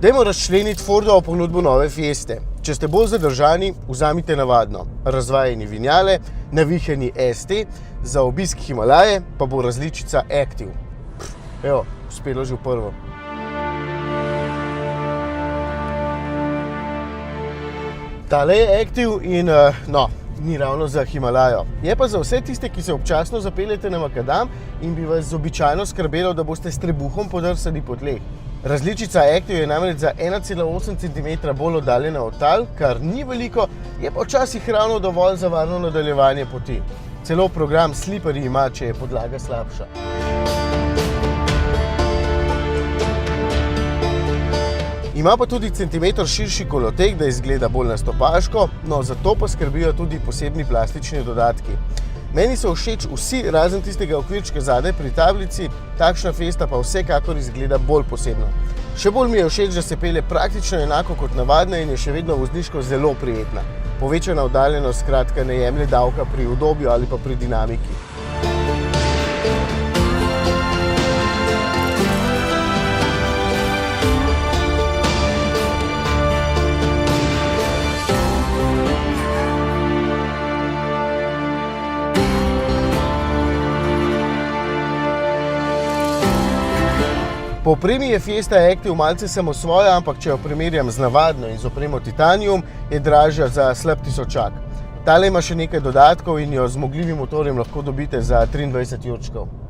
Dajmo razčleniti Fordovo ponudbo nove Fieste. Če ste bolj zadržani, vzamite navadno. Razvajeni vinjale, navihani ST, za obisk Himalaje pa bo različica Active. Evo, uspelo že v prvo. Tale je Active in ni ravno za Himalajo. Je pa za vse tiste, ki se občasno zapeljete na makadam in bi vas običajno skrbelo, da boste s trebuhom podrsali po tleh. Različica Active je namreč za 1,8 cm bolj oddaljena od tal, kar ni veliko, je pa včasih ravno dovolj za varno nadaljevanje poti. Celo program Slippery ima, če je podlaga slabša. Ima pa tudi centimeter širši kolotek, da izgleda bolj nastopaško, no zato pa skrbijo tudi posebni plastični dodatki. Meni so všeč vsi, razen tistega okvirčka zadaj pri tablici, takšna Fiesta pa vsekakor izgleda bolj posebno. Še bolj mi je všeč, da se pelje praktično enako kot navadna in je še vedno vozniško zelo prijetna. Povečana oddaljenost skratka ne jemlje davka pri udobju ali pa pri dinamiki. Po opremi je Fiesta Active malce samosvoja, ampak če jo primerjam z navadno in z opremo Titanium, je dražja za slab tisočak. Tale ima še nekaj dodatkov in jo z zmogljivim motorjem lahko dobite za 23 jurčkov.